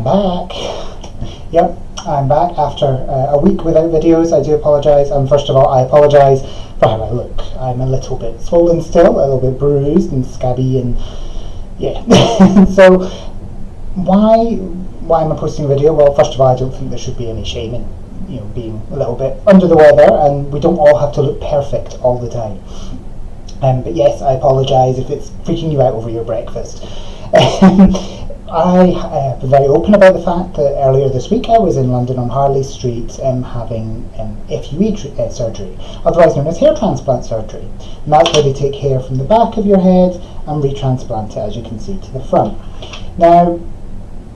back. Yep, I'm back after a week without videos. I do apologise, and first of all, I apologise for how I look. I'm a little bit swollen still, a little bit bruised and scabby, and yeah. So, why am I posting a video? Well, first of all, I don't think there should be any shame in being a little bit under the weather, and we don't all have to look perfect all the time. But yes, I apologise if it's freaking you out over your breakfast. I have been very open about the fact that earlier this week I was in London on Harley Street having FUE surgery, otherwise known as hair transplant surgery. And that's where they take hair from the back of your head and retransplant it, as you can see, to the front. Now,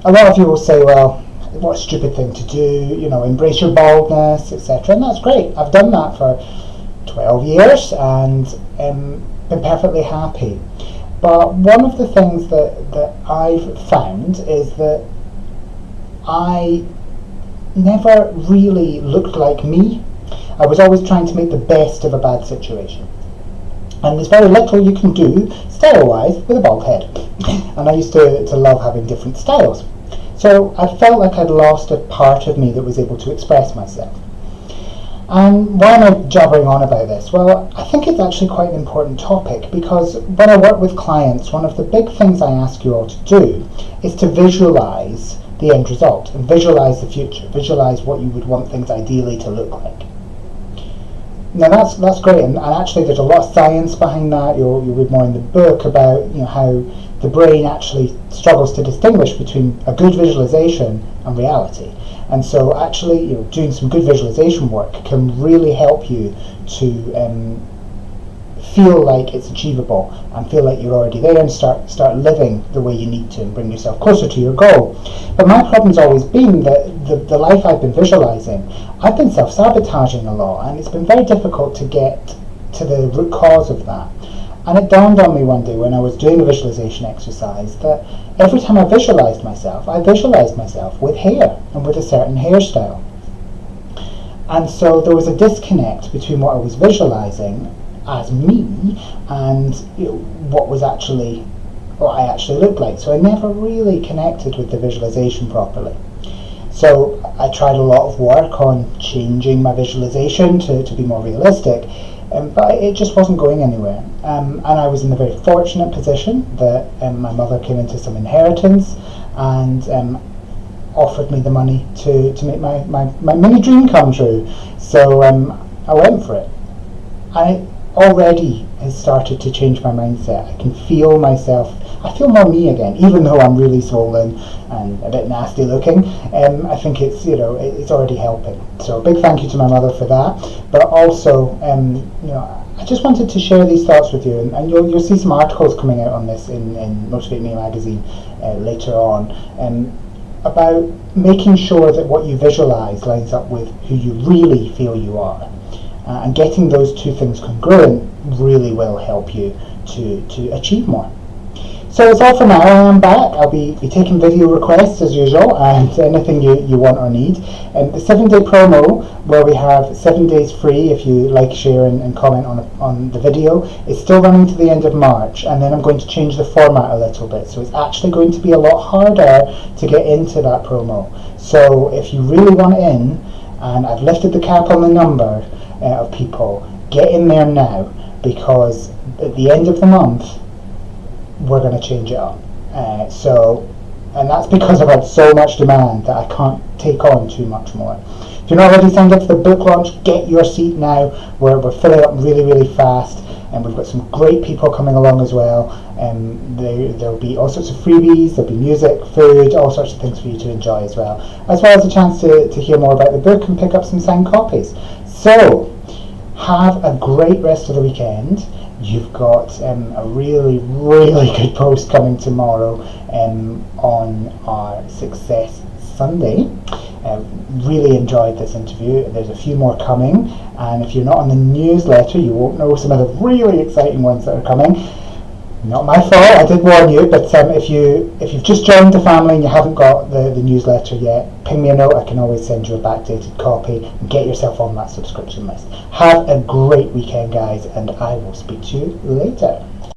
a lot of you will say, well, what a stupid thing to do, embrace your baldness, etc. And that's great. I've done that for 12 years and been perfectly happy. But one of the things that I've found is that I never really looked like me. I was always trying to make the best of a bad situation. And there's very little you can do, style-wise, with a bald head. And I used to love having different styles. So I felt like I'd lost a part of me that was able to express myself. And why am I jabbering on about this? Well, I think it's actually quite an important topic, because when I work with clients, one of the big things I ask you all to do is to visualise the end result and visualise the future, visualise what you would want things ideally to look like. Now that's great, and actually there's a lot of science behind that. You'll read more in the book about how the brain actually struggles to distinguish between a good visualisation and reality. And so actually, doing some good visualization work can really help you to feel like it's achievable and feel like you're already there and start living the way you need to and bring yourself closer to your goal. But my problem's always been that the life I've been visualizing, I've been self-sabotaging a lot, and it's been very difficult to get to the root cause of that. And it dawned on me one day when I was doing a visualization exercise that every time I visualized myself with hair and with a certain hairstyle. And so there was a disconnect between what I was visualizing as me and what I actually looked like. So I never really connected with the visualization properly. So I tried a lot of work on changing my visualization to be more realistic. But it just wasn't going anywhere. And I was in the very fortunate position that my mother came into some inheritance and offered me the money to make my mini dream come true. So I went for it. And it already has started to change my mindset. I can feel myself, I feel more me again, even though I'm really swollen and a bit nasty looking. I think it's already helping. So a big thank you to my mother for that. But also, I just wanted to share these thoughts with you, and you'll see some articles coming out on this in Motivate Me magazine later on, about making sure that what you visualize lines up with who you really feel you are. And getting those two things congruent really will help you to achieve more. So that's all for now. I am back. I'll be taking video requests as usual, and anything you want or need. The 7-day promo, where we have 7 days free if you like, share and comment on the video, is still running to the end of March, and then I'm going to change the format a little bit. So it's actually going to be a lot harder to get into that promo. So if you really want in, and I've lifted the cap on the number of people, get in there now, because at the end of the month we're going to change it up. And that's because I've had so much demand that I can't take on too much more. If you're not already signed up for the book launch, get your seat now. We're filling up really, really fast, and we've got some great people coming along as well. There'll be all sorts of freebies, there'll be music, food, all sorts of things for you to enjoy as well as a chance to hear more about the book and pick up some signed copies. So, have a great rest of the weekend. You've got a really, really good post coming tomorrow on our Success Sunday. Really enjoyed this interview. There's a few more coming, and if you're not on the newsletter, you won't know some of the really exciting ones that are coming. Not my fault, I did warn you, but if you've just joined the family and you haven't got the newsletter yet, ping me a note. I can always send you a backdated copy and get yourself on that subscription list. Have a great weekend, guys, and I will speak to you later.